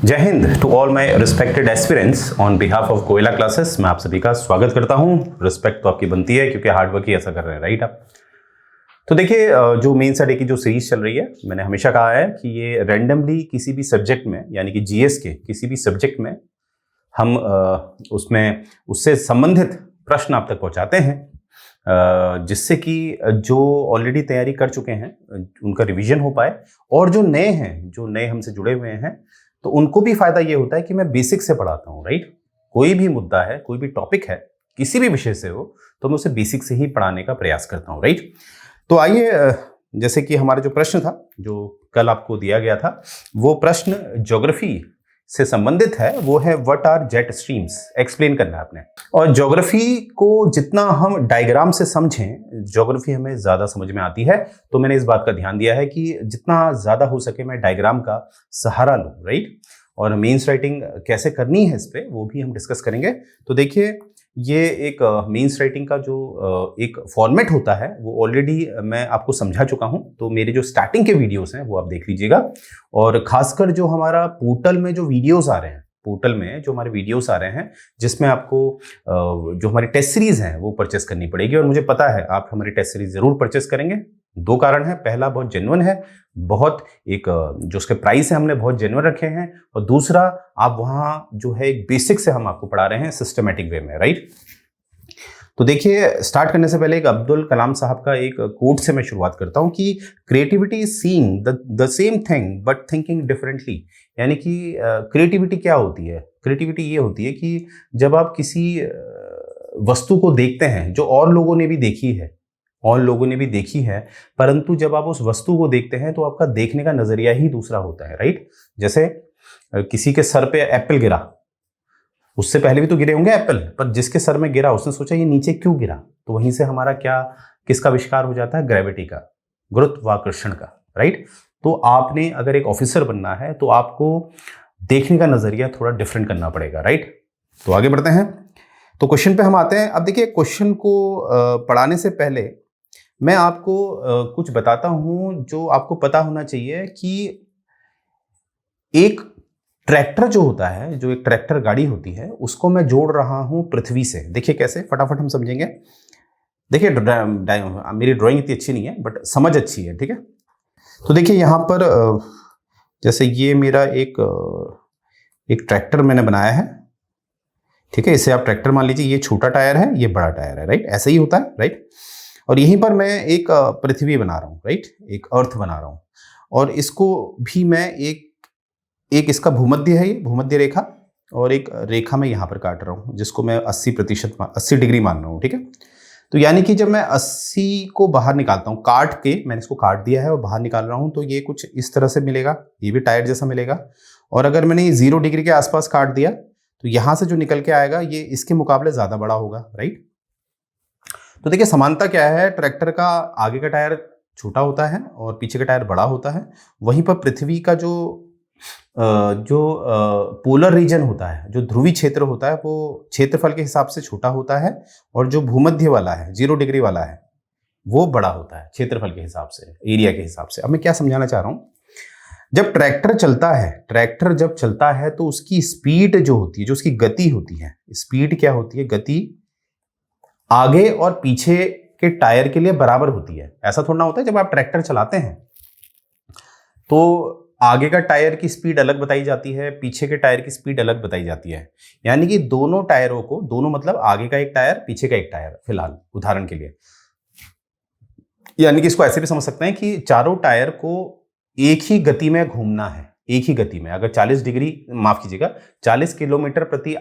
जय हिंद to all my respected aspirants on behalf of Koyla classes. मैं आप सभी का स्वागत करता हूं। रिस्पेक्ट तो आपकी बनती है क्योंकि हार्डवर्क ही ऐसा कर रहे हैं, राइट आप। तो देखिए, जो मेन स्टडी की जो सीरीज चल रही है, मैंने हमेशा कहा है कि ये रैंडमली किसी भी सब्जेक्ट में, यानी कि जीएस के किसी भी सब्जेक्ट में हम उसमें उससे संबंधित प्रश्न आप तक पहुंचाते हैं, जिससे कि जो ऑलरेडी तैयारी कर चुके हैं उनका रिवीजन हो पाए, और जो नए हैं, जो नए हमसे जुड़े हुए हैं, तो उनको भी फायदा ये होता है कि मैं बेसिक से पढ़ाता हूँ, राइट। कोई भी मुद्दा है, कोई भी टॉपिक है, किसी भी विषय से हो, तो मैं उसे बेसिक से ही पढ़ाने का प्रयास करता हूँ, राइट। तो आइए, जैसे कि हमारा जो प्रश्न था, जो कल आपको दिया गया था, वो प्रश्न ज्योग्राफी से संबंधित है। वो है what are jet streams, explain करना है आपने। और ज्योग्राफी को जितना हम डायग्राम से समझें, ज्योग्राफी हमें ज्यादा समझ में आती है। तो मैंने इस बात का ध्यान दिया है कि जितना ज्यादा हो सके मैं डायग्राम का सहारा लूं, राइट। और मेंस राइटिंग कैसे करनी है इस पे वो भी हम डिस्कस करेंगे। तो देखिए, ये एक मेंस राइटिंग का जो एक फॉर्मेट होता है वो ऑलरेडी मैं आपको समझा चुका हूं। तो मेरे जो स्टार्टिंग के वीडियोस हैं वो आप देख लीजिएगा। और खासकर जो हमारा पोर्टल में जो वीडियोस आ रहे हैं, पोर्टल में जो हमारे वीडियोस आ रहे हैं, जिसमें आपको जो हमारी टेस्ट सीरीज है वो परचेस करनी पड़ेगी। और मुझे पता है आप हमारी टेस्ट सीरीज जरूर परचेस करेंगे। दो कारण है, पहला बहुत जेन्युइन है, बहुत एक जो उसके प्राइस है हमने बहुत जेन्युइन रखे हैं, और दूसरा आप वहां जो है एक बेसिक से हम आपको पढ़ा रहे हैं सिस्टमेटिक वे में, राइट। तो देखिए, स्टार्ट करने से पहले एक अब्दुल कलाम साहब का एक कोट से मैं शुरुआत करता हूं कि creativity is seeing the same thing but thinking differently. यानी कि क्रिएटिविटी क्या होती है? क्रिएटिविटी ये होती है कि जब आप किसी वस्तु को देखते हैं जो और लोगों ने भी देखी है, परंतु जब आप उस वस्तु को देखते हैं तो आपका देखने का नजरिया ही दूसरा होता है, राइट। जैसे किसी के सर पे एप्पल गिरा, उससे पहले भी तो गिरे होंगे एप्पल, पर जिसके सर में गिरा उसने सोचा ये नीचे क्यों गिरा, तो वहीं से हमारा किसका आविष्कार हो जाता है? ग्रेविटी का, गुरुत्वाकर्षण का, राइट। तो आपने अगर एक ऑफिसर बनना है तो आपको देखने का नजरिया थोड़ा डिफरेंट करना पड़ेगा, राइट। तो आगे बढ़ते हैं, तो क्वेश्चन पे हम आते हैं। अब देखिए, क्वेश्चन को पढ़ाने से पहले मैं आपको कुछ बताता हूं जो आपको पता होना चाहिए कि एक ट्रैक्टर जो होता है, जो एक ट्रैक्टर गाड़ी होती है, उसको मैं जोड़ रहा हूं पृथ्वी से। देखिए कैसे, फटाफट हम समझेंगे। देखिए, मेरी ड्राइंग इतनी अच्छी नहीं है बट समझ अच्छी है, ठीक है। तो देखिए यहां पर जैसे ये मेरा एक ट्रैक्टर मैंने बनाया है, ठीक है। इसे आप ट्रैक्टर मान लीजिए, ये छोटा टायर है, ये बड़ा टायर है, राइट। ऐसे ही होता है, राइट। और यहीं पर मैं एक पृथ्वी बना रहा हूं, राइट, एक अर्थ बना रहा हूं। और इसको भी मैं एक इसका भूमध्य है, ये भूमध्य रेखा, और एक रेखा मैं यहां पर काट रहा हूं जिसको मैं 80 डिग्री मान रहा हूं, ठीक है। तो यानी कि जब मैं 80 को बाहर निकालता हूं, काट के मैंने इसको काट दिया है और बाहर निकाल रहा हूं, तो ये कुछ इस तरह से मिलेगा, ये भी टायर जैसा मिलेगा। और अगर मैंने ये 0 डिग्री के आसपास काट दिया तो यहां से जो निकल के आएगा ये इसके मुकाबले ज्यादा बड़ा होगा, राइट। तो देखिए, समानता क्या है? ट्रैक्टर का आगे का टायर छोटा होता है और पीछे का टायर बड़ा होता है। वहीं पर पृथ्वी का जो पोलर रीजन होता है, जो ध्रुवी क्षेत्र होता है, वो क्षेत्रफल के हिसाब से छोटा होता है, और जो भूमध्य वाला है, 0 डिग्री वाला है, वो बड़ा होता है क्षेत्रफल के हिसाब से, एरिया के हिसाब से। अब मैं क्या समझाना चाह रहा हूं, जब ट्रैक्टर जब चलता है तो उसकी स्पीड जो होती है, जो उसकी गति होती है, स्पीड क्या होती है? गति आगे और पीछे के टायर के लिए बराबर होती है। ऐसा थोड़ा होता है, जब आप ट्रैक्टर चलाते हैं तो आगे का टायर की स्पीड अलग बताई जाती है, पीछे के टायर की स्पीड अलग बताई जाती है। यानी कि दोनों टायरों को, दोनों मतलब आगे का एक टायर, पीछे का एक टायर, फिलहाल उदाहरण के लिए, यानी कि इसको ऐसे भी समझ सकते हैं कि चारों टायर को एक ही गति में घूमना है, एक ही गति में। अगर 40 किलोमीटर प्रति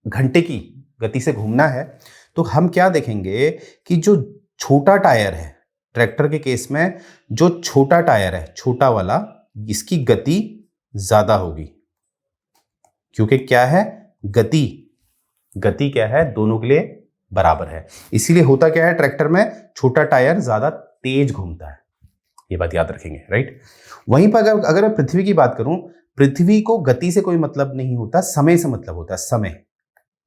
घंटे की गति से घूमना है, तो हम क्या देखेंगे कि जो छोटा टायर है, ट्रैक्टर के केस में जो छोटा टायर है, छोटा वाला, इसकी गति ज्यादा होगी, क्योंकि क्या है? गति क्या है? दोनों के लिए बराबर है। इसीलिए होता क्या है, ट्रैक्टर में छोटा टायर ज्यादा तेज घूमता है, ये बात याद रखेंगे, राइट। वहीं पर अगर मैं पृथ्वी की बात करूं, पृथ्वी को गति से कोई मतलब नहीं होता, समय से मतलब होता है, समय।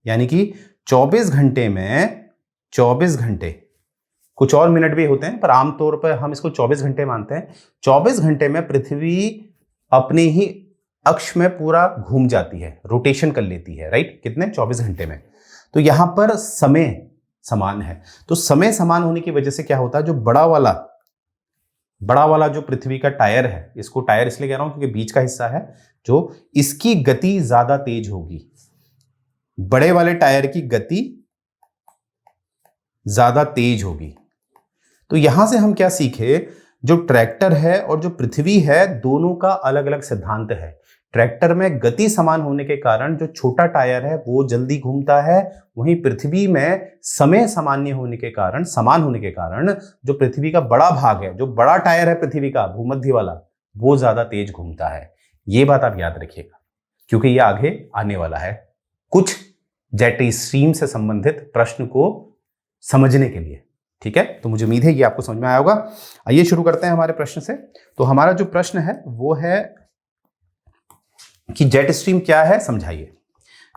यानी कि 24 घंटे में 24 घंटे, कुछ और मिनट भी होते हैं पर आमतौर पर हम इसको 24 घंटे मानते हैं। 24 घंटे में पृथ्वी अपने ही अक्ष में पूरा घूम जाती है, रोटेशन कर लेती है, राइट, कितने 24 घंटे में। तो यहां पर समय समान है, तो समय समान होने की वजह से क्या होता है, जो बड़ा वाला जो पृथ्वी का टायर है, इसको टायर इसलिए कह रहा हूं क्योंकि बीच का हिस्सा है, जो इसकी गति ज्यादा तेज होगी, बड़े वाले टायर की गति ज्यादा तेज होगी। तो यहां से हम क्या सीखे, जो ट्रैक्टर है और जो पृथ्वी है दोनों का अलग अलग सिद्धांत है। ट्रैक्टर में गति समान होने के कारण जो छोटा टायर है वो जल्दी घूमता है, वहीं पृथ्वी में समय समान होने के कारण जो पृथ्वी का बड़ा भाग है, जो बड़ा टायर है पृथ्वी का भूमध्य वाला, वो ज्यादा तेज घूमता है। ये बात आप याद रखिएगा क्योंकि ये आगे आने वाला है कुछ जेट स्ट्रीम से संबंधित प्रश्न को समझने के लिए, ठीक है। तो मुझे उम्मीद है ये आपको समझ में आया होगा। आइए शुरू करते हैं हमारे प्रश्न से। तो हमारा जो प्रश्न है वो है कि जेट स्ट्रीम क्या है, समझाइए।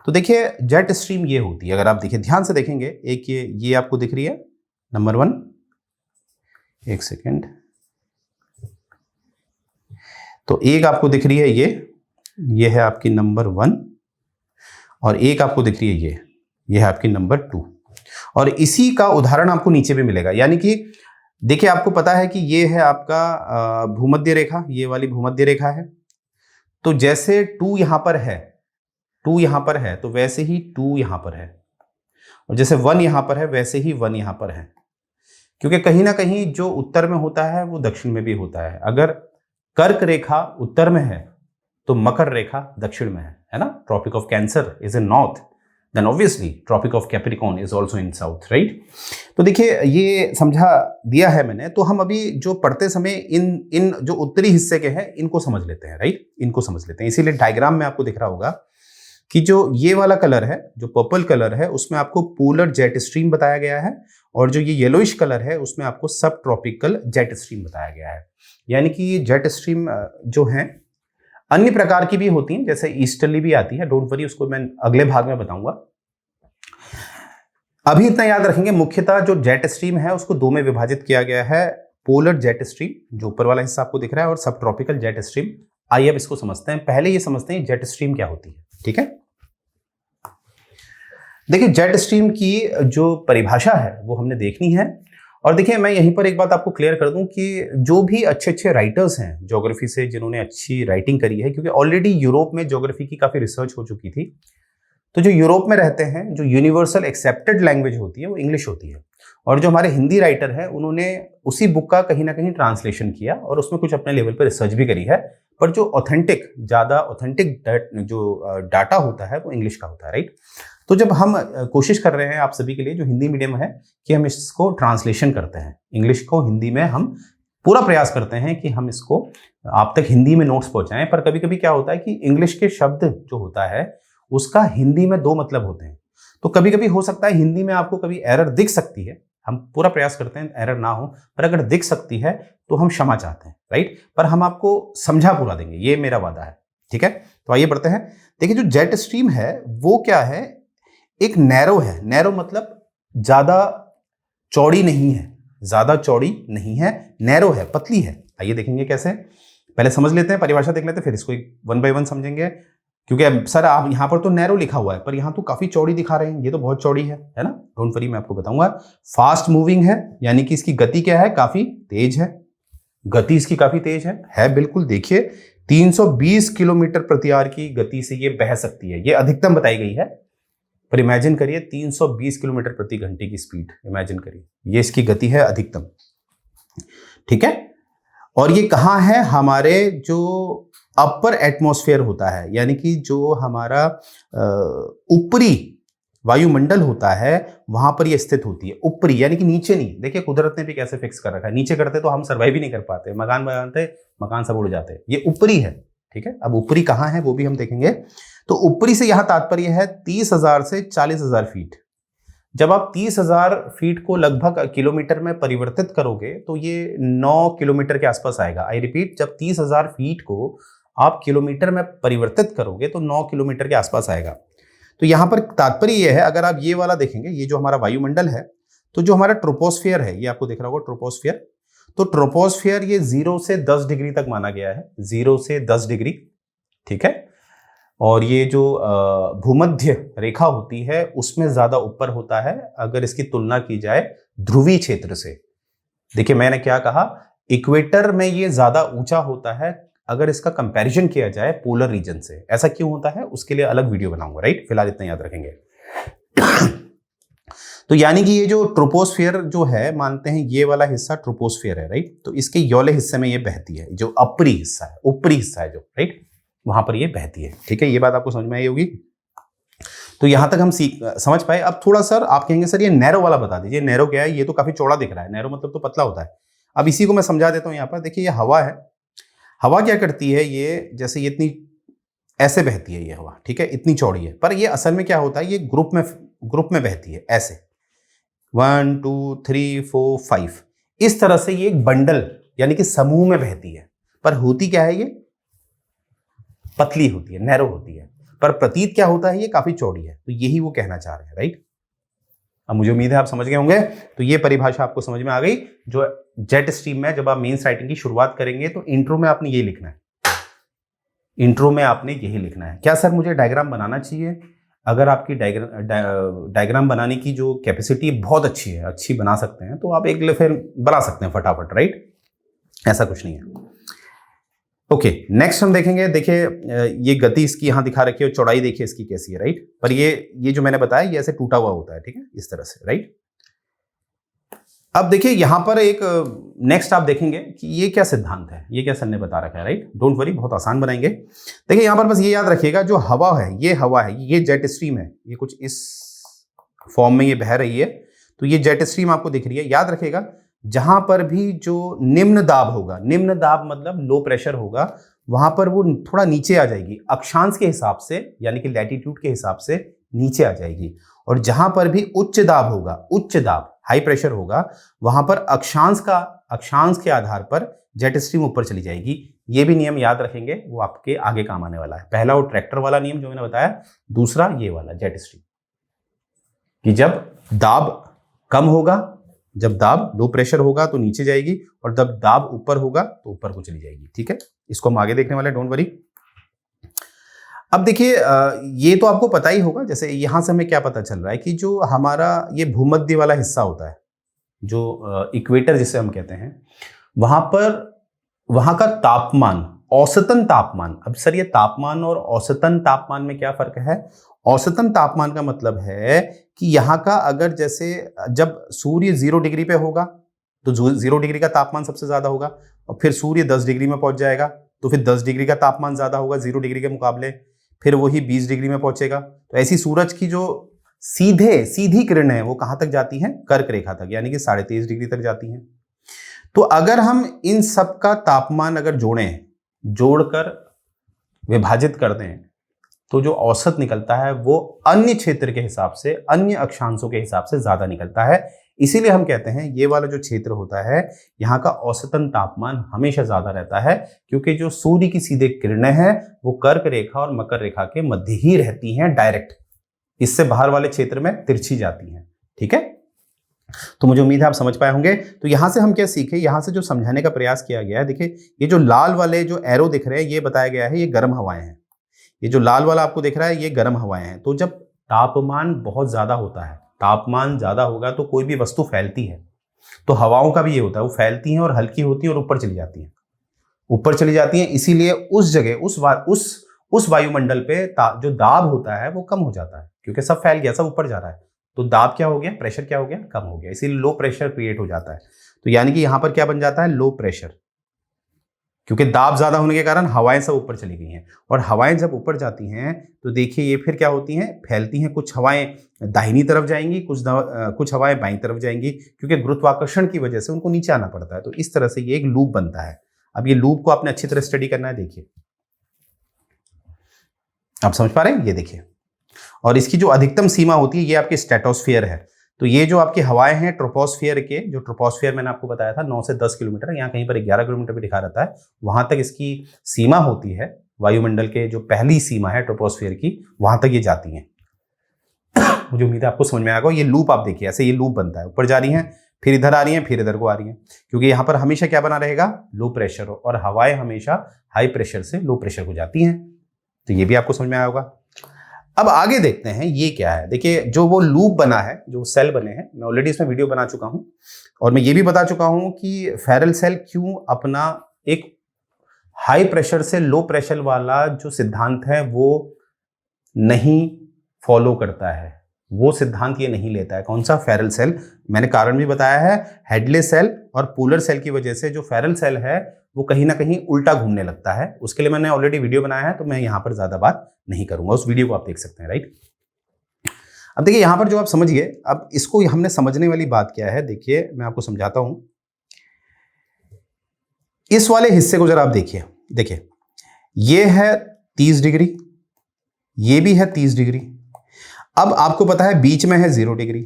तो देखिए जेट स्ट्रीम ये होती है, अगर आप देखिए ध्यान से देखेंगे, एक ये आपको दिख रही है नंबर 1, एक सेकेंड, तो एक आपको दिख रही है ये है आपकी नंबर 1, और एक आपको दिख रही है ये है आपकी नंबर 2, और इसी का उदाहरण आपको नीचे भी मिलेगा। यानी कि देखिए आपको पता है कि ये है आपका भूमध्य रेखा, ये वाली भूमध्य रेखा है। तो जैसे 2 यहां पर है तो वैसे ही 2 यहां पर है, और जैसे 1 यहां पर है वैसे ही 1 यहां पर है, क्योंकि कहीं ना कहीं जो उत्तर में होता है वो दक्षिण में भी होता है। अगर कर्क रेखा उत्तर में है तो मकर रेखा दक्षिण में है ना। Tropic of Cancer is in north, then obviously Tropic of Capricorn is also in south, right. तो देखिए ये समझा दिया है मैंने। तो हम अभी जो पढ़ते समय इन जो उत्तरी हिस्से के हैं इनको समझ लेते हैं, राइट, इनको समझ लेते हैं। इसीलिए डायग्राम में आपको दिख रहा होगा कि जो ये वाला कलर है, जो पर्पल कलर है, उसमें आपको पोलर जेट स्ट्रीम बताया गया है, और जो ये येलोइश कलर है उसमें आपको सब ट्रॉपिकल जेट स्ट्रीम बताया गया है। यानी कि ये जेट स्ट्रीम जो है अन्य प्रकार की भी होती हैं, जैसे ईस्टर्ली भी आती है, डोंट वरी, उसको मैं अगले भाग में बताऊंगा। अभी इतना याद रखेंगे, मुख्यतः जो जेट स्ट्रीम है उसको 2 में विभाजित किया गया है, पोलर जेट स्ट्रीम जो ऊपर वाला हिस्सा आपको दिख रहा है, और सब ट्रॉपिकल जेट स्ट्रीम। आइए अब इसको समझते हैं। पहले ये समझते हैं जेट स्ट्रीम क्या होती है, ठीक है। देखिए जेट स्ट्रीम की जो परिभाषा है वो हमने देखनी है। और देखिए मैं यहीं पर एक बात आपको क्लियर कर दूं कि जो भी अच्छे राइटर्स हैं ज्योग्राफी से, जिन्होंने अच्छी राइटिंग करी है, क्योंकि ऑलरेडी यूरोप में ज्योग्राफी की काफी रिसर्च हो चुकी थी, तो जो यूरोप में रहते हैं, जो यूनिवर्सल एक्सेप्टेड लैंग्वेज होती है वो इंग्लिश होती है। और जो हमारे हिंदी राइटर है उन्होंने उसी बुक का कहीं ना कहीं ट्रांसलेशन किया और उसमें कुछ अपने लेवल पर रिसर्च भी करी है, पर जो ज़्यादा ऑथेंटिक जो डाटा होता है वो इंग्लिश का होता है, राइट। तो जब हम कोशिश कर रहे हैं आप सभी के लिए जो हिंदी मीडियम है कि हम इसको ट्रांसलेशन करते हैं, इंग्लिश को हिंदी में हम पूरा प्रयास करते हैं कि हम इसको आप तक हिंदी में नोट्स पहुंचाएं। पर कभी कभी क्या होता है कि इंग्लिश के शब्द जो होता है उसका हिंदी में 2 मतलब होते हैं। तो कभी कभी हो सकता है हिंदी में आपको कभी एरर दिख सकती है, हम पूरा प्रयास करते हैं एरर ना हो, पर अगर दिख सकती है तो हम क्षमा चाहते हैं, राइट। पर हम आपको समझा पूरा देंगे, ये मेरा वादा है, ठीक है। तो आइए बढ़ते हैं। देखिए जो जेट स्ट्रीम है वो क्या है, एक नैरो है। नैरो मतलब ज्यादा चौड़ी नहीं है, नैरो है, पतली है। आइए देखेंगे कैसे, पहले समझ लेते हैं, परिभाषा देख लेते हैं, फिर इसको 1 बाय 1 समझेंगे। क्योंकि अब सर आप यहाँ पर तो नैरो लिखा हुआ है, पर यहाँ तो काफी चौड़ी दिखा रहे हैं, ये तो बहुत चौड़ी है ना। डोंट वरी, मैं आपको बताऊंगा। फास्ट मूविंग है, यानी कि इसकी गति क्या है, काफी तेज है, गति इसकी काफी तेज है बिल्कुल। देखिए 320 किलोमीटर प्रति आवर की गति से ये बह सकती है, ये अधिकतम बताई गई है। पर इमेजिन करिए 320 किलोमीटर प्रति घंटे की स्पीड, इमेजिन करिए, ये इसकी गति है अधिकतम, ठीक है। और ये कहाँ है, हमारे जो अपर एटमॉस्फेयर होता है, यानी कि जो हमारा ऊपरी वायुमंडल होता है वहां पर ये स्थित होती है। ऊपरी यानी कि नीचे नहीं। देखिए कुदरत ने भी कैसे फिक्स कर रखा है, नीचे करते तो हम सर्वाइव ही नहीं कर पाते, मकान बनाते मकान सब उड़ जाते। ये ऊपरी है, ठीक है। अब ऊपरी कहाँ है वो भी हम देखेंगे। तो ऊपरी से यहां तात्पर्य है 30,000 से 40,000 फीट। जब आप 30,000 फीट को लगभग किलोमीटर में परिवर्तित करोगे तो ये 9 किलोमीटर के आसपास आएगा। आई रिपीट, जब 30,000 फीट को आप किलोमीटर में परिवर्तित करोगे तो 9 किलोमीटर के आसपास आएगा। तो यहां पर तात्पर्य यह है, अगर आप ये वाला देखेंगे, ये जो हमारा वायुमंडल है, तो जो हमारा ट्रोपोस्फियर है, ये आपको दिख रहा होगा ट्रोपोस्फियर। तो ट्रोपोस्फियर ये 0 से 10 डिग्री तक माना गया है, 0 से 10 डिग्री, ठीक है। और ये जो भूमध्य रेखा होती है उसमें ज्यादा ऊपर होता है अगर इसकी तुलना की जाए ध्रुवीय क्षेत्र से। देखिए मैंने क्या कहा, इक्वेटर में ये ज्यादा ऊंचा होता है अगर इसका कंपैरिजन किया जाए पोलर रीजन से। ऐसा क्यों होता है उसके लिए अलग वीडियो बनाऊंगा, राइट। फिलहाल इतना याद रखेंगे। तो यानी कि ये जो ट्रोपोस्फियर जो है, मानते हैं ये वाला हिस्सा ट्रोपोस्फियर है, राइट। तो इसके योले हिस्से में ये बहती है, जो ऊपरी हिस्सा है, ऊपरी हिस्सा है जो, राइट, वहां पर ये बहती है। ठीक है, ये बात आपको समझ में आई होगी। तो यहां तक हम समझ पाए। अब थोड़ा सर आप कहेंगे सर ये नैरो वाला बता दीजिए। नैरो क्या है? ये तो काफी चौड़ा दिख रहा है। नैरो मतलब तो पतला होता है। अब इसी को मैं समझा देता हूं। यहाँ पर देखिए, ये हवा है। हवा क्या करती है, ये जैसे ये इतनी ऐसे बहती है ये हवा, ठीक है, इतनी चौड़ी है। पर ये असल में क्या होता है, ये ग्रुप में बहती है ऐसे, 1 2 3 4 5 इस तरह से। ये एक बंडल यानी कि समूह में बहती है। पर होती क्या है, ये पतली होती है, नैरो होती है। पर प्रतीत क्या होता है, ये काफी चौड़ी है। तो यही वो कहना चाह रहे हैं, राइट। अब मुझे उम्मीद है आप समझ गए होंगे। तो ये परिभाषा आपको समझ में आ गई। जो जेट स्ट्रीम में जब आप मेंस राइटिंग की शुरुआत करेंगे तो इंट्रो में आपने ये लिखना है। इंट्रो में आपने यही लिखना है। क्या सर मुझे डायग्राम बनाना चाहिए? अगर आपकी डायग्राम बनाने की जो कैपेसिटी बहुत अच्छी है, अच्छी बना सकते हैं, तो आप एक फिर बना सकते हैं फटाफट, राइट। ऐसा कुछ नहीं है। ओके, नेक्स्ट हम देखेंगे। देखिए ये गति इसकी यहां दिखा रखी है और चौड़ाई देखिए इसकी कैसी है, राइट। पर ये जो मैंने बताया ये ऐसे टूटा हुआ होता है, ठीक है, इस तरह से, राइट। अब देखिए यहां पर एक नेक्स्ट आप देखेंगे कि ये क्या सिद्धांत है, ये क्या सर ने बता रखा है, राइट। डोंट वरी, बहुत आसान बनाएंगे। देखिए यहां पर बस ये याद रखिएगा, जो हवा है, ये जेट स्ट्रीम है, ये कुछ इस फॉर्म में ये बह रही है। तो ये जेट स्ट्रीम आपको दिख रही है। याद रखिएगा, जहां पर भी जो निम्न दाब होगा, निम्न दाब मतलब लो प्रेशर होगा, वहां पर वो थोड़ा नीचे आ जाएगी अक्षांश के हिसाब से, यानी कि लैटिट्यूड के हिसाब से नीचे आ जाएगी। और जहां पर भी उच्च दाब होगा, उच्च दाब हाई प्रेशर होगा, वहां पर अक्षांश के आधार पर जेट स्ट्रीम ऊपर चली जाएगी। ये भी नियम याद रखेंगे, वो आपके आगे काम आने वाला है। पहला वो ट्रैक्टर वाला नियम जो मैंने बताया, दूसरा ये वाला जेट स्ट्रीम, कि जब दाब कम होगा, जब दाब लो प्रेशर होगा तो नीचे जाएगी, और जब दाब ऊपर होगा तो ऊपर को चली जाएगी। ठीक है, इसको हम आगे देखने वाले, डोंट वरी। अब देखिए ये तो आपको पता ही होगा। जैसे यहां से हमें क्या पता चल रहा है कि जो हमारा ये भूमध्य वाला हिस्सा होता है, जो इक्वेटर जिसे हम कहते हैं, वहां का तापमान, औसतन तापमान। अब सर ये तापमान और औसतन तापमान में क्या फर्क है? औसतन तापमान का मतलब है कि यहाँ का अगर जैसे जब सूर्य 0 डिग्री पे होगा तो 0 डिग्री का तापमान सबसे ज्यादा होगा, और फिर सूर्य 10 डिग्री में पहुंच जाएगा तो फिर 10 डिग्री का तापमान ज्यादा होगा 0 डिग्री के मुकाबले, फिर वही 20 डिग्री में पहुंचेगा। तो ऐसी सूरज की जो सीधी किरणें हैं वो कहां तक जाती हैं? कर्क रेखा तक, यानी कि 23.5 डिग्री तक जाती हैं। तो अगर हम इन सब का तापमान अगर जोड़कर विभाजित कर दें तो जो औसत निकलता है वो अन्य क्षेत्र के हिसाब से, अन्य अक्षांशों के हिसाब से ज्यादा निकलता है। इसीलिए हम कहते हैं ये वाला जो क्षेत्र होता है, यहाँ का औसतन तापमान हमेशा ज्यादा रहता है, क्योंकि जो सूर्य की सीधे किरणें हैं वो कर्क रेखा और मकर रेखा के मध्य ही रहती हैं डायरेक्ट, इससे बाहर वाले क्षेत्र में तिरछी जाती हैं। ठीक है, तो मुझे उम्मीद है आप समझ पाए होंगे। तो यहां से हम क्या सीखे, यहां से जो समझाने का प्रयास किया गया है, देखिए ये जो लाल वाले जो एरो दिख रहे हैं, ये बताया गया है ये गर्म हवाएं हैं। ये जो लाल वाला आपको दिख रहा है ये गर्म हवाएं हैं। तो जब तापमान बहुत ज्यादा होता है, तापमान ज्यादा होगा तो कोई भी वस्तु फैलती है, तो हवाओं का भी ये होता है, वो फैलती हैं और हल्की होती हैं और ऊपर चली जाती हैं, ऊपर चली जाती हैं। इसीलिए उस जगह उस वायुमंडल पे जो दाब होता है वो कम हो जाता है, क्योंकि सब फैल गया, सब ऊपर जा रहा है। तो दाब क्या हो गया, प्रेशर क्या हो गया, कम हो गया। इसीलिए लो प्रेशर क्रिएट हो जाता है। तो यानी कि यहां पर क्या बन जाता है, लो प्रेशर, क्योंकि दाब ज्यादा होने के कारण हवाएं सब ऊपर चली गई हैं। और हवाएं जब ऊपर जाती हैं तो देखिए ये फिर क्या होती हैं, फैलती हैं। कुछ हवाएं दाहिनी तरफ जाएंगी, कुछ हवाएं बाईं तरफ जाएंगी, क्योंकि गुरुत्वाकर्षण की वजह से उनको नीचे आना पड़ता है। तो इस तरह से ये एक लूप बनता है। अब ये लूप को आपने अच्छी तरह स्टडी करना है। देखिए आप समझ पा रहे हैं, ये देखिए। और इसकी जो अधिकतम सीमा होती है ये आपकी स्ट्रेटोस्फीयर है। तो ये जो आपकी हवाएं हैं ट्रोपोस्फियर के, जो ट्रोपोस्फियर मैंने आपको बताया था 9 से 10 किलोमीटर, यहाँ कहीं पर 11 किलोमीटर भी दिखा रहता है, वहां तक इसकी सीमा होती है। वायुमंडल के जो पहली सीमा है ट्रोपोस्फियर की, वहां तक ये जाती हैं। मुझे उम्मीद है आपको समझ में आएगा। ये लूप आप देखिए, ऐसे ये लूप बनता है, ऊपर जा रही हैं, फिर इधर आ रही हैं, फिर इधर को आ रही हैं, क्योंकि यहाँ पर हमेशा क्या बना रहेगा, लो प्रेशर, और हवाएं हमेशा हाई प्रेशर से लो प्रेशर को जाती हैं। तो ये भी आपको समझ में आया होगा। अब आगे देखते हैं ये क्या है। देखिए जो वो लूप बना है, जो सेल बने हैं, मैं ऑलरेडी इसमें वीडियो बना चुका हूं और मैं ये भी बता चुका हूं कि फेरल सेल क्यों अपना एक हाई प्रेशर से लो प्रेशर वाला जो सिद्धांत है वो नहीं फॉलो करता है, वो सिद्धांत ये नहीं लेता है। कौन सा? Ferrel cell. मैंने कारण भी बताया है, हेडले सेल और पोलर सेल की वजह से जो फेरल सेल है वो कहीं ना कहीं उल्टा घूमने लगता है। उसके लिए मैंने ऑलरेडी वीडियो बनाया है, तो मैं यहां पर ज्यादा बात नहीं करूंगा, उस वीडियो को आप देख सकते हैं, राइट। अब देखिए यहां पर जो आप समझिए, अब इसको हमने समझने वाली बात क्या है, देखिए मैं आपको समझाता हूं। इस वाले हिस्से को जरा आप देखिए, देखिए ये है 30 डिग्री, ये भी है 30 डिग्री। अब आपको पता है बीच में है 0 डिग्री,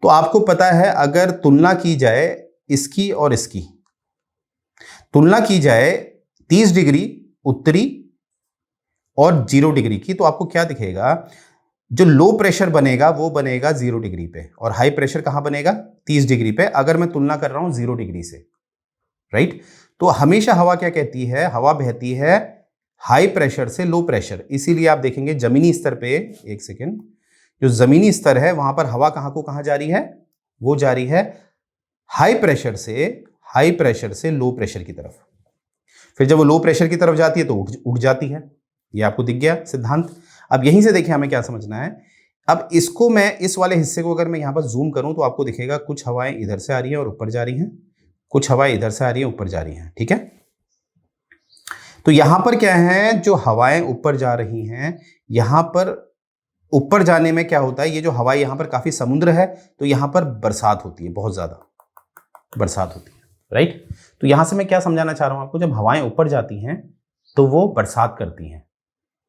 तो आपको पता है अगर तुलना की जाए इसकी और इसकी, तुलना की जाए 30 डिग्री उत्तरी और 0 डिग्री की, तो आपको क्या दिखेगा? जो लो प्रेशर बनेगा वो बनेगा 0 डिग्री पे, और हाई प्रेशर कहां बनेगा? 30 डिग्री पे, अगर मैं तुलना कर रहा हूं 0 डिग्री से, राइट। तो हमेशा हवा क्या कहती है? हवा बहती है हाई प्रेशर से लो प्रेशर। इसीलिए आप देखेंगे जमीनी स्तर पे, एक सेकेंड, जो जमीनी स्तर है वहां पर हवा कहां को कहां जा रही है? वो जा रही है हाई प्रेशर से लो प्रेशर की तरफ। फिर जब वो लो प्रेशर की तरफ जाती है तो उठ जाती है। ये आपको दिख गया सिद्धांत। अब यहीं से देखिए हमें क्या समझना है। अब इसको मैं, इस वाले हिस्से को अगर मैं यहां पर जूम करूं तो आपको दिखेगा कुछ हवाएं इधर से आ रही हैं और ऊपर जा रही हैं, कुछ हवाएं इधर से आ रही हैं ऊपर जा रही हैं, ठीक है। तो यहां पर क्या है? जो हवाएं ऊपर जा रही हैं, यहां पर ऊपर जाने में क्या होता है? ये जो हवा, यहां पर काफी समुद्र है तो यहां पर बरसात होती है, बहुत ज्यादा बरसात होती है, राइट। तो यहां से मैं क्या समझाना चाह रहा हूं आपको, जब हवाएं ऊपर जाती हैं तो वो बरसात करती हैं,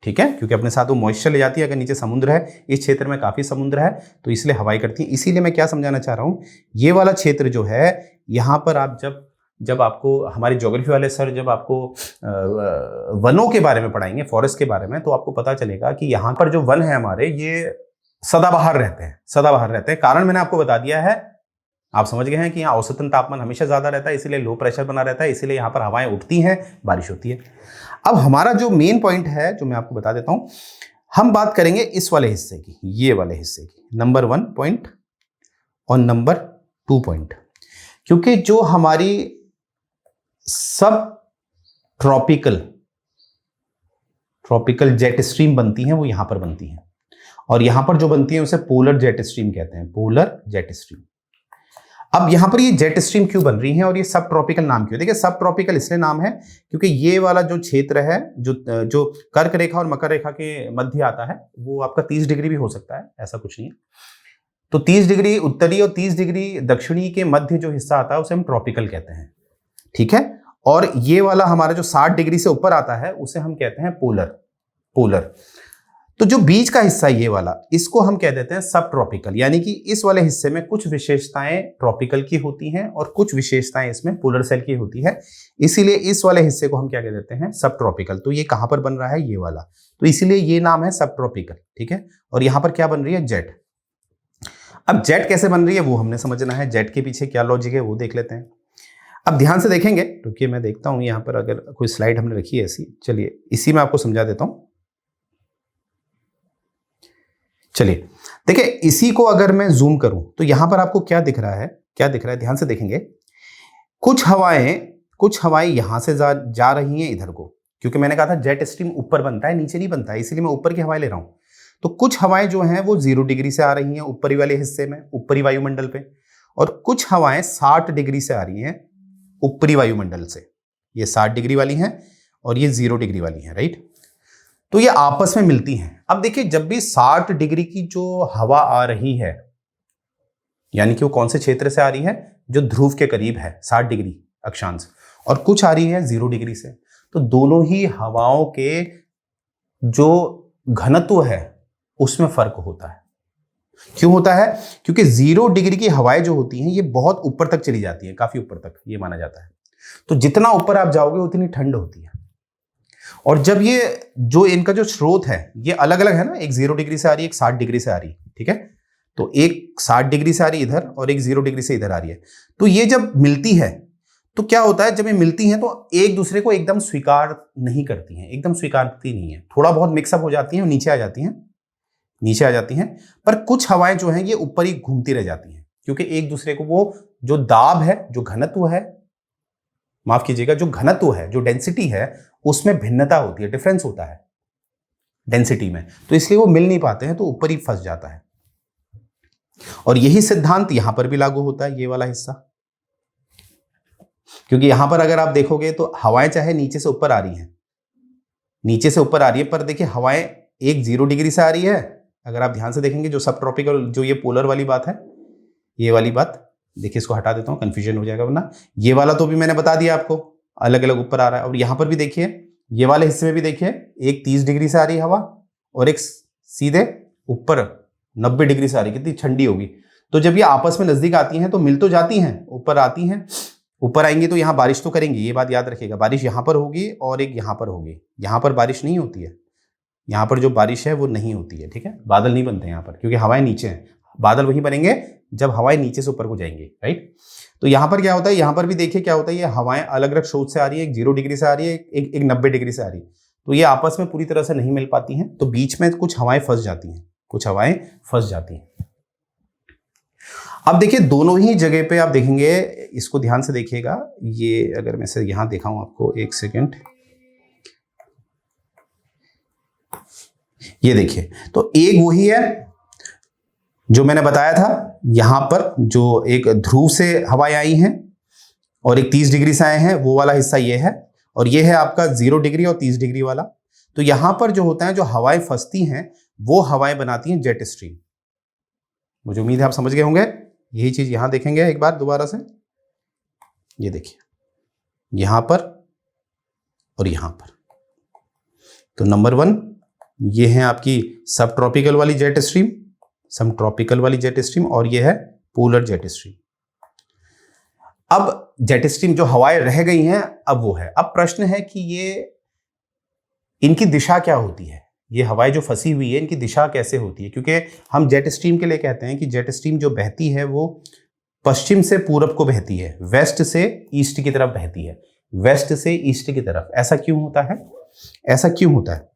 ठीक है, क्योंकि अपने साथ वो मॉइस्चर ले जाती है। अगर नीचे समुद्र है, इस क्षेत्र में काफी समुद्र है, तो इसलिए हवाएं करती हैं। इसीलिए मैं क्या समझाना चाह रहा हूं, ये वाला क्षेत्र जो है, यहां पर आप जब आपको हमारे ज्योग्राफी वाले सर जब आपको वनों के बारे में पढ़ाएंगे, फॉरेस्ट के बारे में, तो आपको पता चलेगा कि यहाँ पर जो वन है हमारे, ये सदाबहार रहते हैं, सदाबहार रहते हैं। कारण मैंने आपको बता दिया है, आप समझ गए हैं कि यहाँ औसतन तापमान हमेशा ज्यादा रहता है, इसीलिए लो प्रेशर बना रहता है, इसीलिए यहाँ पर हवाएं उठती हैं, बारिश होती है। अब हमारा जो मेन पॉइंट है, जो मैं आपको बता देता हूं, हम बात करेंगे इस वाले हिस्से की, ये वाले हिस्से की, नंबर 1 पॉइंट और नंबर 2 पॉइंट। क्योंकि जो हमारी सब ट्रॉपिकल जेट स्ट्रीम बनती हैं वो यहां पर बनती हैं, और यहां पर जो बनती है उसे पोलर जेट स्ट्रीम कहते हैं, पोलर जेट स्ट्रीम। अब यहां पर ये जेट स्ट्रीम क्यों बन रही है और ये सब ट्रॉपिकल नाम क्यों? देखिए सब ट्रॉपिकल इसलिए नाम है क्योंकि ये वाला जो क्षेत्र है, जो कर्क रेखा और मकर रेखा के मध्य आता है, वो आपका 30 डिग्री भी हो सकता है, ऐसा कुछ नहीं है। तो 30 डिग्री उत्तरी और 30 डिग्री दक्षिणी के मध्य जो हिस्सा आता है उसे हम ट्रॉपिकल कहते हैं, ठीक है। और ये वाला हमारा जो 60 डिग्री से ऊपर आता है उसे हम कहते हैं पोलर। तो जो बीच का हिस्सा ये वाला, इसको हम कह देते हैं सब ट्रॉपिकल, यानी कि इस वाले हिस्से में कुछ विशेषताएं ट्रॉपिकल की होती हैं और कुछ विशेषताएं इसमें पोलर सेल की होती है, इसीलिए इस वाले हिस्से को हम क्या कह देते हैं? सब ट्रॉपिकल। तो ये कहां पर बन रहा है? ये वाला, तो इसीलिए ये नाम है सब ट्रॉपिकल, ठीक है। और यहां पर क्या बन रही है? जेट। अब जेट कैसे बन रही है वो हमने समझना है, जेट के पीछे क्या लॉजिक है वो देख लेते हैं। अब ध्यान से देखेंगे, क्योंकि मैं देखता हूं यहां पर अगर कोई स्लाइड हमने रखी है ऐसी, चलिए इसी में आपको समझा देता हूं। चलिए देखिए, इसी को अगर मैं जूम करूं तो यहां पर आपको क्या दिख रहा है? क्या दिख रहा है? ध्यान से देखेंगे, कुछ हवाएं यहां से जा रही हैं इधर को, क्योंकि मैंने कहा था जेट स्ट्रीम ऊपर बनता है, नीचे नहीं बनता है, इसीलिए मैं ऊपर की हवाएं ले रहा हूं। तो कुछ हवाएं जो हैं वो 0 डिग्री से आ रही हैं ऊपरी वाले हिस्से में, ऊपरी वायुमंडल पे, और कुछ हवाएं 60 डिग्री से आ रही हैं ऊपरी वायुमंडल से। ये 60 डिग्री वाली हैं और ये 0 डिग्री वाली हैं, राइट। तो ये आपस में मिलती हैं। अब देखिए, जब भी 60 डिग्री की जो हवा आ रही है, यानी कि वो कौन से क्षेत्र से आ रही है? जो ध्रुव के करीब है, 60 डिग्री अक्षांश, और कुछ आ रही है 0 डिग्री से, तो दोनों ही हवाओं के जो घनत्व है उसमें फर्क होता है। क्यों होता है? क्योंकि 0 डिग्री की हवाएं जो होती हैं ये बहुत ऊपर तक चली जाती हैं, काफी ऊपर तक ये माना जाता है। तो जितना ऊपर आप जाओगे उतनी ठंड होती है। और जब ये जो इनका जो स्रोत है ये अलग अलग है ना, एक 0 डिग्री से आ रही है, एक 60 डिग्री से आ रही है, ठीक है। तो एक 60 डिग्री से आ रही है इधर और एक 0 डिग्री से इधर आ रही है। तो ये जब मिलती है तो क्या होता है, जब ये मिलती हैं तो एक दूसरे को एकदम स्वीकार नहीं करती हैं, एकदम स्वीकारती नहीं है, थोड़ा बहुत मिक्सअप हो जाती हैं और नीचे आ जाती हैं, नीचे आ जाती हैं। पर कुछ हवाएं जो हैं ये ऊपर ही घूमती रह जाती हैं, क्योंकि एक दूसरे को वो जो दाब है, जो घनत्व है, माफ कीजिएगा, जो घनत्व है, जो डेंसिटी है, उसमें भिन्नता होती है, डिफरेंस होता है डेंसिटी में, तो इसलिए वो मिल नहीं पाते हैं, तो ऊपर ही फंस जाता है। और यही सिद्धांत यहां पर भी लागू होता है, ये वाला हिस्सा, क्योंकि यहां पर अगर आप देखोगे तो हवाएं चाहे नीचे से ऊपर आ रही हैं, नीचे से ऊपर आ रही है, पर देखिए हवाएं एक 0 डिग्री से आ रही है। अगर आप ध्यान से देखेंगे, जो सब ट्रॉपिकल, जो ये पोलर वाली बात है, ये वाली बात, देखिए इसको हटा देता हूं, कंफ्यूजन हो जाएगा वरना। ये वाला तो भी मैंने बता दिया आपको, अलग अलग ऊपर आ रहा है। और यहां पर भी देखिए, ये वाले हिस्से में भी देखिए, एक 30 डिग्री से आ रही है हवा और एक सीधे ऊपर 90 डिग्री से आ रही है। कितनी ठंडी होगी। तो जब ये आपस में नजदीक आती हैं तो मिल तो जाती हैं, ऊपर आती हैं, ऊपर आएंगी तो यहां बारिश तो करेंगी, ये बात याद रखिएगा। बारिश यहां पर होगी और एक यहां पर होगी, यहां पर बारिश नहीं होती है, यहां पर जो बारिश है वो नहीं होती है, ठीक है। बादल नहीं बनते यहां पर, क्योंकि हवाएं नीचे हैं। बादल वही बनेंगे जब हवाएं नीचे से ऊपर को जाएंगी, राइट। तो यहां पर क्या होता है, यहां पर भी देखिए क्या होता है, ये हवाएं अलग अलग स्रोत से आ रही है, एक 0 डिग्री से आ रही है, एक 90 डिग्री से आ रही है। तो ये आपस में पूरी तरह से नहीं मिल पाती हैं, तो बीच में कुछ हवाएं फंस जाती हैं, कुछ हवाएं फंस जाती हैं। अब देखिए दोनों ही जगह पे आप देखेंगे, इसको ध्यान से देखिएगा। ये अगर मैं से यहां दिखाऊं आपको, एक सेकेंड, ये देखिए, तो एक वही है जो मैंने बताया था, यहां पर जो एक ध्रुव से हवाएं आई हैं और एक 30 डिग्री से आए हैं, वो वाला हिस्सा ये है, और ये है आपका 0 डिग्री और 30 डिग्री वाला। तो यहां पर जो होता है, जो हवाएं फंसती हैं, वो हवाएं बनाती हैं जेट स्ट्रीम। मुझे उम्मीद है आप समझ गए होंगे। यही चीज यहां देखेंगे एक बार दोबारा से, ये देखिए, यहां पर और यहां पर। तो नंबर 1 ये है आपकी सब ट्रॉपिकल वाली जेट स्ट्रीम, सब ट्रॉपिकल वाली जेट स्ट्रीम, और ये है पोलर जेट स्ट्रीम। अब जेट स्ट्रीम जो हवाएं रह गई हैं, अब वो है। अब प्रश्न है कि ये इनकी दिशा क्या होती है, ये हवाएं जो फंसी हुई है इनकी दिशा कैसे होती है। क्योंकि हम जेट स्ट्रीम के लिए कहते हैं कि जेट स्ट्रीम जो बहती है वो पश्चिम से पूरब को बहती है, वेस्ट से ईस्ट की तरफ बहती है, वेस्ट से ईस्ट की तरफ। ऐसा क्यों होता है, ऐसा क्यों होता है?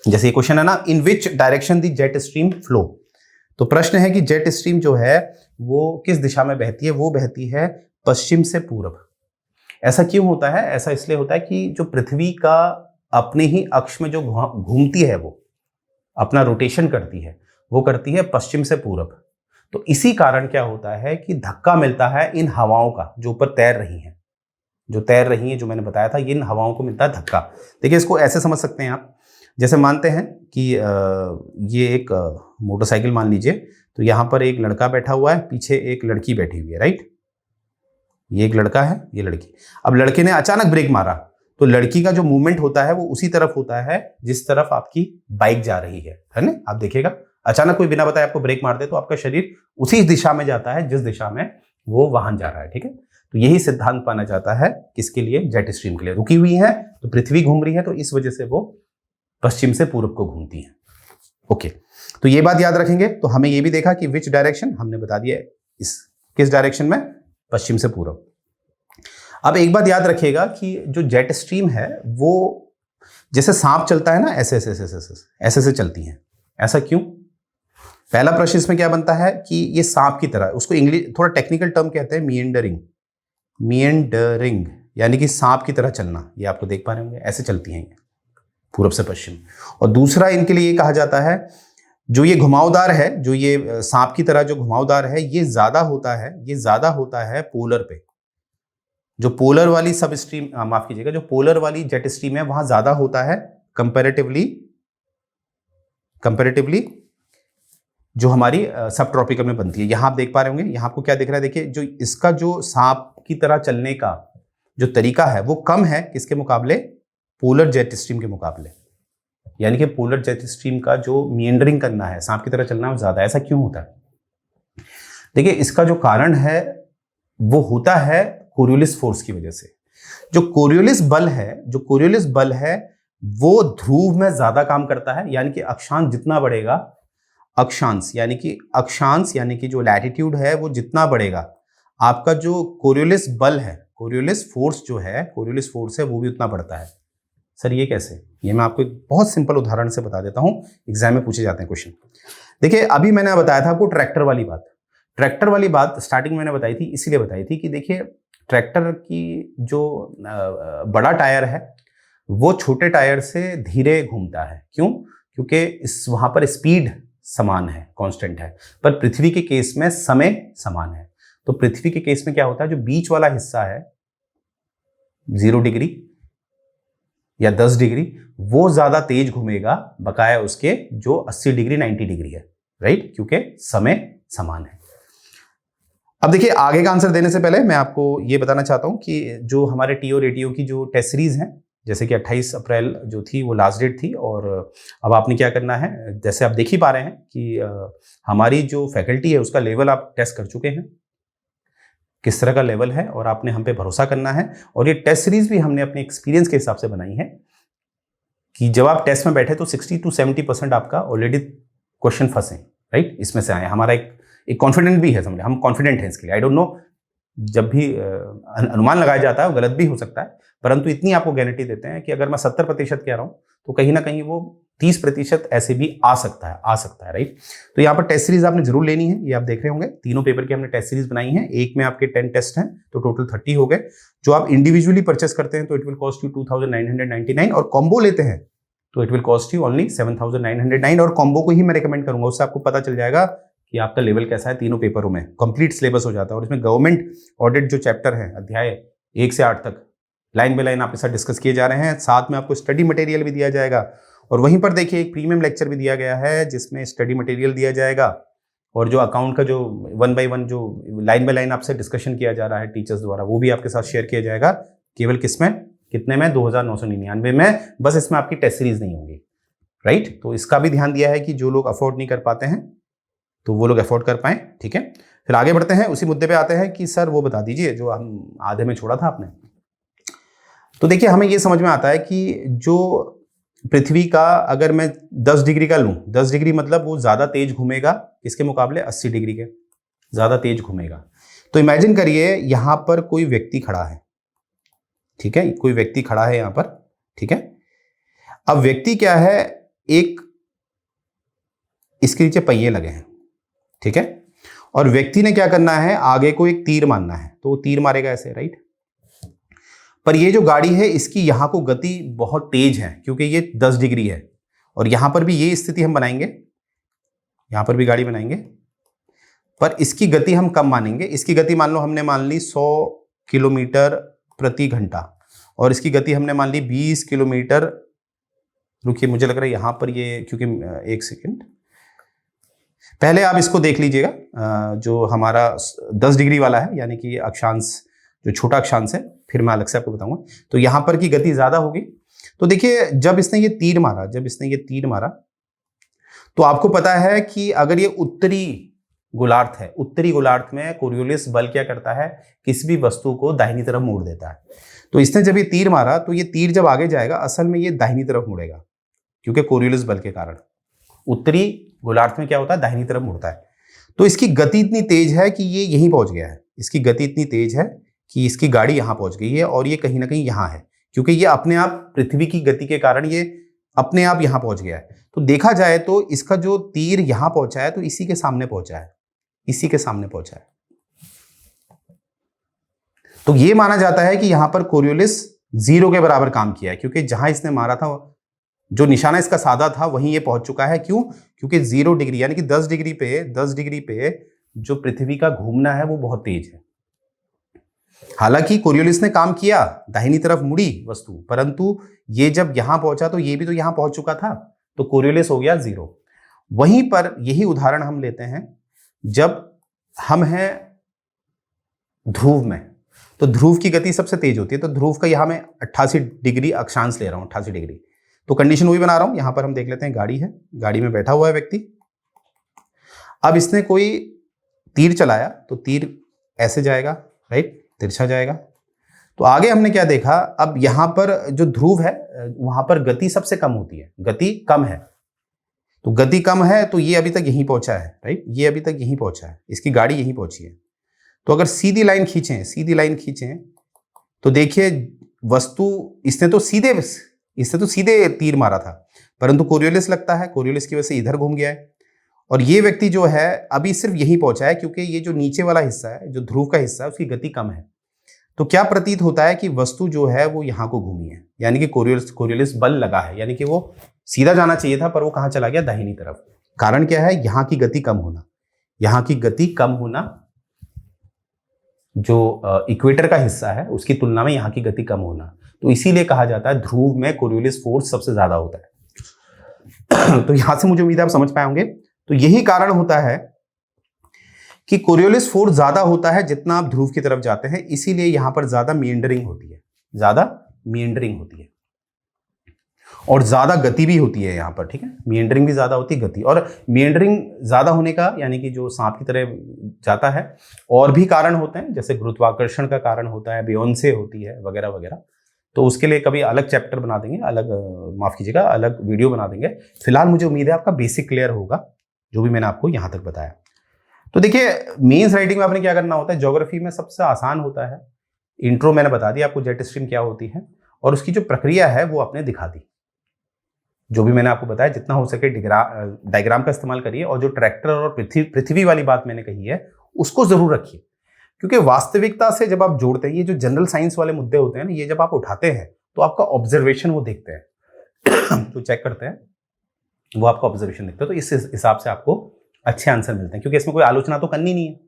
जैसे ये क्वेश्चन है ना, in which direction the jet stream flow. तो प्रश्न है कि जेट स्ट्रीम जो है वो किस दिशा में बहती है, वो बहती है पश्चिम से पूरब। ऐसा क्यों होता है? ऐसा इसलिए होता है कि जो पृथ्वी का अपने ही अक्ष में जो घूमती है, वो अपना रोटेशन करती है, वो करती है पश्चिम से पूरब। तो इसी कारण क्या होता है कि धक्का मिलता है इन हवाओं का, जो ऊपर तैर रही हैं, जो तैर रही हैं, जो मैंने बताया था, इन हवाओं को मिलता है धक्का। देखिए इसको ऐसे समझ सकते हैं आप, जैसे मानते हैं कि ये एक मोटरसाइकिल मान लीजिए, तो यहां पर एक लड़का बैठा हुआ है, पीछे एक लड़की बैठी हुई है, राइट। ये एक लड़का है, ये लड़की। अब लड़के ने अचानक ब्रेक मारा, तो लड़की का जो मूवमेंट होता है वो उसी तरफ होता है जिस तरफ आपकी बाइक जा रही है ना। आप देखिएगा, अचानक कोई बिना बताए आपको ब्रेक मार दे तो आपका शरीर उसी दिशा में जाता है जिस दिशा में वो वाहन जा रहा है, ठीक है। तो यही सिद्धांत माना जाता है किसके लिए, जेट स्ट्रीम के लिए। रुकी हुई है तो पृथ्वी घूम रही है, तो इस वजह से वो पश्चिम से पूरब को घूमती है। ओके, तो ये बात याद रखेंगे। तो हमें ये भी देखा कि विच डायरेक्शन, हमने बता दिया इस किस डायरेक्शन में, पश्चिम से पूरब। अब एक बात याद रखिएगा कि जो जेट स्ट्रीम है वो जैसे सांप चलता है ना, ऐसे ऐसे ऐसे ऐसे ऐसे ऐसे चलती हैं। ऐसा क्यों? पहला प्रश्न इसमें क्या बनता है कि ये सांप की तरह, उसको इंग्लिश थोड़ा टेक्निकल टर्म कहते हैं मिएंडरिंग, मिएंडरिंग यानी कि सांप की तरह चलना। ये आपको देख पा रहे होंगे, ऐसे चलती हैं पूरब से पश्चिम। और दूसरा इनके लिए ये कहा जाता है, जो ये घुमावदार है, जो ये सांप की तरह जो घुमावदार है, ये ज्यादा होता है, ये ज्यादा होता है पोलर पे। जो पोलर वाली सब स्ट्रीम, माफ कीजिएगा, जो पोलर वाली जेट स्ट्रीम है वहां ज्यादा होता है कंपैरेटिवली जो हमारी सब ट्रॉपिकल में बनती है। यहां आप देख पा रहे होंगे, यहां आपको क्या दिख रहा है, देखिए जो इसका जो सांप की तरह चलने का जो तरीका है वो कम है किसके मुकाबले, पोलर जेट स्ट्रीम के मुकाबले। यानी कि पोलर जेट स्ट्रीम का जो मिएंडरिंग करना है, सांप की तरह चलना है, वो ज्यादा। ऐसा क्यों होता है? देखिए इसका जो कारण है वो होता है कोरियोलिस फोर्स की वजह से। जो कोरियोलिस बल है वो ध्रुव में ज्यादा काम करता है। यानी कि अक्षांश जितना बढ़ेगा, अक्षांश यानी कि जो लैटिट्यूड है वो जितना बढ़ेगा, आपका जो कोरियोलिस बल है, कोरियोलिस फोर्स जो है, कोरियोलिस फोर्स है वो भी उतना बढ़ता है। सर ये कैसे? ये मैं आपको एक बहुत सिंपल उदाहरण से बता देता हूं, एग्जाम में पूछे जाते हैं क्वेश्चन। देखिए अभी मैंने बताया था आपको ट्रैक्टर वाली बात। ट्रैक्टर वाली बात स्टार्टिंग में मैंने बताई थी, इसीलिए बताई थी कि देखिए ट्रैक्टर की जो बड़ा टायर है वो छोटे टायर से धीरे घूमता है। क्यों? क्योंकि इस वहां पर स्पीड समान है, कांस्टेंट है, पर पृथ्वी के केस में समय समान है। तो पृथ्वी के केस में क्या होता है, जो बीच वाला हिस्सा है 0 डिग्री या 10 डिग्री, वो ज्यादा तेज घूमेगा बकाया उसके जो 80 डिग्री 90 डिग्री है, राइट, क्योंकि समय समान है। अब देखिए आगे का आंसर देने से पहले मैं आपको ये बताना चाहता हूं कि जो हमारे टीओ रेटियो की जो टेस्ट सीरीज हैं, जैसे कि 28 अप्रैल जो थी वो लास्ट डेट थी, और अब आपने क्या करना है, जैसे आप देख ही पा रहे हैं कि हमारी जो फैकल्टी है उसका लेवल आप टेस्ट कर चुके हैं, किस तरह का लेवल है, और आपने हम पे भरोसा करना है। और ये टेस्ट सीरीज भी हमने अपने एक्सपीरियंस के हिसाब से बनाई है कि जब आप टेस्ट में बैठे तो 60 to 70% आपका ऑलरेडी क्वेश्चन फंसे, राइट, इसमें से आए। हमारा एक कॉन्फिडेंट भी है, समझे, हम कॉन्फिडेंट हैं इसके लिए। आई डोंट नो, जब भी अनुमान लगाया जाता है वो गलत भी हो सकता है, परंतु इतनी आपको गारंटी देते हैं कि अगर मैं 70% कह रहा हूं तो कहीं ना कहीं वो 30% ऐसे भी आ सकता है, राइट। तो यहाँ पर टेस्ट सीरीज आपने जरूर लेनी है, ये आप देख रहे होंगे तीनों पेपर की हमने टेस्ट सीरीज बनाई है। एक में आपके 10 टेस्ट हैं तो टोटल 30 हो गए। जो आप इंडिविजुअली परचेस करते हैं तो इट विल कॉस्ट यू 2999, और कॉम्बो लेते हैं तो it will cost you only 7909, और कॉम्बो को ही मैं रिकमेंड करूंगा, उससे आपको पता चल जाएगा कि आपका लेवल कैसा है। तीनों पेपरों में कंप्लीट सिलेबस हो जाता है, और इसमें गवर्नमेंट ऑडिट जो चैप्टर है अध्याय 1 से 8 तक लाइन बाय लाइन आपके साथ डिस्कस किए जा रहे हैं। साथ में आपको स्टडी मटेरियल भी दिया जाएगा, और वहीं पर देखिए एक प्रीमियम लेक्चर भी दिया गया है जिसमें स्टडी मटेरियल दिया जाएगा, और जो अकाउंट का जो 1 by 1 जो लाइन बाय लाइन आपसे डिस्कशन किया जा रहा है टीचर्स द्वारा, वो भी आपके साथ शेयर किया जाएगा। केवल किसमें, कितने में, 2999 में। बस इसमें आपकी टेस्ट सीरीज नहीं होगी, राइट। तो इसका भी ध्यान दिया है कि जो लोग अफोर्ड नहीं कर पाते हैं तो वो लोग अफोर्ड कर पाए, ठीक है। फिर आगे बढ़ते हैं, उसी मुद्दे पे आते हैं कि सर वो बता दीजिए जो हम आधे में छोड़ा था आपने। तो देखिए हमें ये समझ में आता है कि जो पृथ्वी का अगर मैं 10 डिग्री का लूं, 10 डिग्री मतलब वो ज्यादा तेज घूमेगा किसके मुकाबले, 80 डिग्री के, ज्यादा तेज घूमेगा। तो इमेजिन करिए यहां पर कोई व्यक्ति खड़ा है, ठीक है, कोई व्यक्ति खड़ा है यहां पर, ठीक है। अब व्यक्ति क्या है, एक इसके नीचे पहिए लगे हैं, ठीक है, और व्यक्ति ने क्या करना है, आगे को एक तीर मारना है, तो वो तीर मारेगा ऐसे, राइट। पर ये जो गाड़ी है इसकी यहां को गति बहुत तेज है क्योंकि ये 10 डिग्री है, और यहां पर भी ये स्थिति हम बनाएंगे, यहां पर भी गाड़ी बनाएंगे, पर इसकी गति हम कम मानेंगे। इसकी गति मान लो हमने मान ली 100 किलोमीटर प्रति घंटा, और इसकी गति हमने मान ली 20 किलोमीटर। रुकिए, मुझे लग रहा है यहां पर ये, क्योंकि 1 सेकेंड पहले आप इसको देख लीजिएगा, जो हमारा 10 डिग्री वाला है, यानी कि अक्षांश जो छोटा अक्षांश है, फिर मैं अलग से आपको बताऊंगा। तो यहां पर की गति ज्यादा होगी। तो देखिए जब इसने ये तीर मारा, तो आपको पता है कि अगर ये उत्तरी गोलार्ध है, उत्तरी गोलार्ध में कोरियोलिस बल क्या करता है, किसी भी वस्तु को दाहिनी तरफ मोड़ देता है। तो इसने जब ये तीर मारा तो ये तीर जब आगे जाएगा असल में ये दाहिनी तरफ मुड़ेगा, क्योंकि कोरियोलिस बल के कारण उत्तरी गोलार्ध में क्या होता है, दाहिनी तरफ मुड़ता है। तो इसकी गति इतनी तेज है कि ये यहीं पहुंच गया है, इसकी गति इतनी तेज है कि इसकी गाड़ी यहां पहुंच गई है, और ये कहीं ना कहीं यहां है, क्योंकि ये अपने आप पृथ्वी की गति के कारण ये अपने आप यहां पहुंच गया है। तो देखा जाए तो इसका जो तीर यहां पहुंचा है तो इसी के सामने पहुंचा है, इसी के सामने पहुंचा है। तो ये माना जाता है कि यहां पर कोरियोलिस 0 के बराबर काम किया है, क्योंकि जहां इसने मारा था, जो निशाना इसका साधा था, वहीं ये पहुंच चुका है। क्यों? क्योंकि 0 डिग्री यानी कि 10 डिग्री पे जो पृथ्वी का घूमना है वो बहुत तेज है। हालांकि कोरियोलिस ने काम किया, दाहिनी तरफ मुड़ी वस्तु, परंतु ये जब यहां पहुंचा तो ये भी तो यहां पहुंच चुका था, तो कोरियोलिस हो गया 0। वहीं पर यही उदाहरण हम लेते हैं जब हम हैं ध्रुव में, तो ध्रुव की गति सबसे तेज होती है। तो ध्रुव का यहां मैं 88 डिग्री अक्षांश ले रहा हूं, 88 डिग्री। तो कंडीशन वही बना रहा हूं। यहां पर हम देख लेते हैं, गाड़ी है, गाड़ी में बैठा हुआ है व्यक्ति। अब इसने कोई तीर चलाया तो तीर ऐसे जाएगा, राइट, तिरछा जाएगा। तो आगे हमने क्या देखा, अब यहां पर जो ध्रुव है वहां पर गति सबसे कम होती है, गति कम है। तो गति कम है तो ये अभी तक यहीं पहुंचा है, राइट, ये अभी तक यहीं पहुंचा है, इसकी गाड़ी यहीं पहुंची है। तो अगर सीधी लाइन खींचें तो देखिए वस्तु, इसने तो सीधे तीर मारा था, परंतु कोरियोलिस लगता है, कोरियोलिस की वजह से इधर घूम गया है। और ये व्यक्ति जो है अभी सिर्फ यहीं पहुंचा है, क्योंकि ये जो नीचे वाला हिस्सा है, जो ध्रुव का हिस्सा है, उसकी गति कम है। तो क्या प्रतीत होता है कि वस्तु जो है वो यहाँ को घूमी है, यानी कि कोरियोलिस बल लगा है, यानी कि वो सीधा जाना चाहिए था पर वो कहाँ चला गया, दाहिनी तरफ। कारण क्या है, यहाँ की गति कम होना, यहाँ की गति कम होना, जो इक्वेटर का हिस्सा है उसकी तुलना में यहाँ की गति कम होना। तो इसीलिए कहा जाता है ध्रुव में कोरियोलिस फोर्स सबसे ज्यादा होता है। तो यहां से मुझे उम्मीद है आप समझ पाए होंगे। तो यही कारण होता है कि कोरियोलिस फोर्स ज्यादा होता है जितना आप ध्रुव की तरफ जाते हैं, इसीलिए यहां पर ज्यादा मीएंडरिंग होती है, और ज्यादा गति भी होती है यहाँ पर, ठीक है। मीएंडरिंग भी ज्यादा होती है, गति, और मीएंडरिंग ज्यादा होने का यानी कि जो सांप की तरह जाता है, और भी कारण होते हैं, जैसे गुरुत्वाकर्षण का कारण होता है, बियोंसे होती है, वगैरह वगैरह। तो उसके लिए कभी अलग चैप्टर बना देंगे, अलग वीडियो बना देंगे। फिलहाल मुझे उम्मीद है आपका बेसिक क्लियर होगा, जो भी मैंने आपको यहाँ तक बताया। तो देखिए मेंस राइटिंग में आपने क्या करना होता है, ज्योग्राफी में सबसे आसान होता है। इंट्रो मैंने बता दिया आपको, जेट स्ट्रीम क्या होती है, और उसकी जो प्रक्रिया है वो आपने दिखा दी। जो भी मैंने आपको बताया, जितना हो सके डायग्राम का इस्तेमाल करिए, और जो ट्रैक्टर और पृथ्वी वाली बात मैंने कही है उसको जरूर रखिए, क्योंकि वास्तविकता से जब आप जोड़ते हैं, ये जो जनरल साइंस वाले मुद्दे होते हैं ना, ये जब आप उठाते हैं तो आपका ऑब्जर्वेशन वो देखते हैं तो चेक करते हैं, वो आपका ऑब्जर्वेशन देखते हैं, तो इस हिसाब से आपको अच्छे आंसर मिलते हैं, क्योंकि इसमें कोई आलोचना तो करनी नहीं है।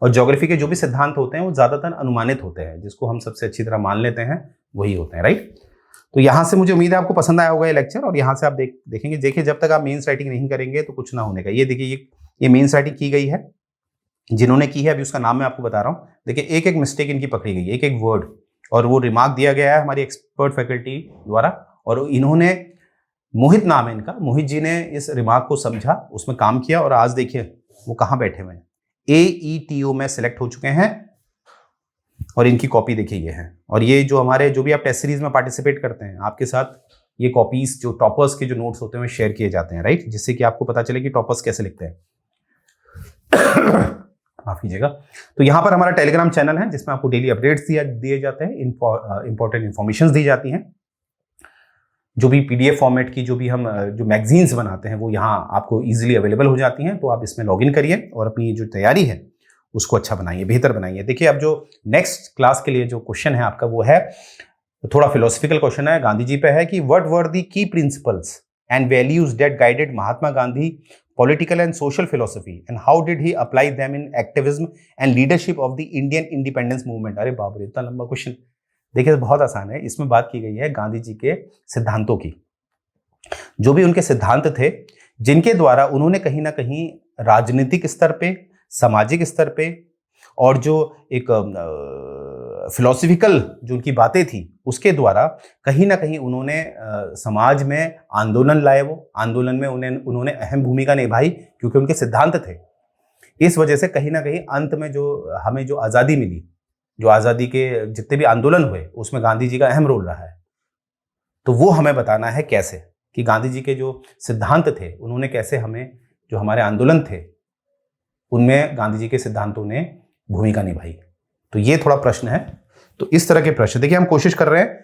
और ज्योग्राफी के जो भी सिद्धांत होते हैं वो ज्यादातर अनुमानित होते हैं, जिसको हम सबसे अच्छी तरह मान लेते हैं वही होते हैं, राइट। तो यहां से मुझे उम्मीद है आपको पसंद आया होगा ये लेक्चर, और यहां से आप देखेंगे। देखिए जब तक आप मेंस राइटिंग नहीं करेंगे तो कुछ ना होने का। ये देखिए ये मेंस राइटिंग की गई है, जिन्होंने की है अभी उसका नाम मैं आपको बता रहा हूँ। देखिए एक एक मिस्टेक इनकी पकड़ी गई है, एक एक वर्ड, और वो रिमार्क दिया गया है हमारी एक्सपर्ट फैकल्टी द्वारा, और इन्होंने, मोहित नाम है इनका, मोहित जी ने इस रिमार्क को समझा, उसमें काम किया, और आज देखिए वो कहाँ बैठे हुए हैं, AETO में सिलेक्ट हो चुके हैं, और इनकी कॉपी देखिए ये है। और ये जो हमारे, जो भी आप टेस्ट सीरीज में पार्टिसिपेट करते हैं, आपके साथ ये कॉपीज, जो टॉपर्स के जो नोट्स होते हैं, शेयर किए जाते हैं, राइट, जिससे कि आपको पता चले कि टॉपर्स कैसे लिखते हैं। माफ कीजिएगा। तो यहाँ पर हमारा टेलीग्राम चैनल है, जिसमें आपको डेली अपडेट्स दिए जाते हैं, इंपॉर्टेंट इंफॉर्मेशन दी जाती हैं। जो भी PDF फॉर्मेट की जो भी हम जो मैगजीन्स बनाते हैं, वो यहाँ आपको इजीली अवेलेबल हो जाती हैं। तो आप इसमें लॉगिन करिए और अपनी जो तैयारी है उसको अच्छा बनाइए, बेहतर बनाइए। देखिए अब जो नेक्स्ट क्लास के लिए जो क्वेश्चन है आपका, वो है थोड़ा फिलोसफिकल क्वेश्चन है, गांधी जी पे है, कि what were the key principles and values that guided Mahatma Gandhi political and social philosophy and how did he apply them in activism and leadership of the Indian independence movement। अरे बाप रे, इतना लंबा क्वेश्चन। देखिए बहुत आसान है, इसमें बात की गई है गांधी जी के सिद्धांतों की, जो भी उनके सिद्धांत थे, जिनके द्वारा उन्होंने कहीं ना कहीं राजनीतिक स्तर पे, सामाजिक स्तर पे, और जो एक फिलोसफिकल जो उनकी बातें थी, उसके द्वारा कहीं ना कहीं उन्होंने समाज में आंदोलन लाए। वो आंदोलन में उन्होंने अहम भूमिका निभाई, क्योंकि उनके सिद्धांत थे। इस वजह से कहीं ना कहीं अंत में जो हमें जो आज़ादी मिली, जो आज़ादी के जितने भी आंदोलन हुए, उसमें गांधी जी का अहम रोल रहा है। तो वो हमें बताना है कैसे, कि गांधी जी के जो सिद्धांत थे, उन्होंने कैसे हमें, जो हमारे आंदोलन थे, उनमें गांधी जी के सिद्धांतों ने भूमिका निभाई। तो ये थोड़ा प्रश्न है। तो इस तरह के प्रश्न देखिए, हम कोशिश कर रहे हैं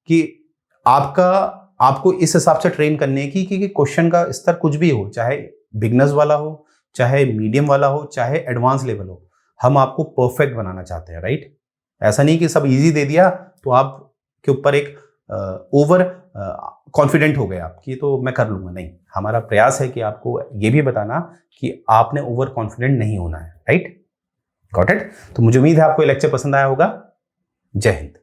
कि आपको इस हिसाब से ट्रेन करने की कि क्वेश्चन का स्तर कुछ भी हो, चाहे बिगनर्स वाला हो, चाहे मीडियम वाला हो, चाहे एडवांस लेवल हो, हम आपको परफेक्ट बनाना चाहते हैं, राइट। ऐसा नहीं कि सब इजी दे दिया तो आपके ऊपर एक ओवर कॉन्फिडेंट हो गए आप कि तो मैं कर लूंगा। नहीं, हमारा प्रयास है कि आपको ये भी बताना कि आपने ओवर कॉन्फिडेंट नहीं होना है, राइट। Got it. तो मुझे उम्मीद है आपको ये लेक्चर पसंद आया होगा। जय हिंद।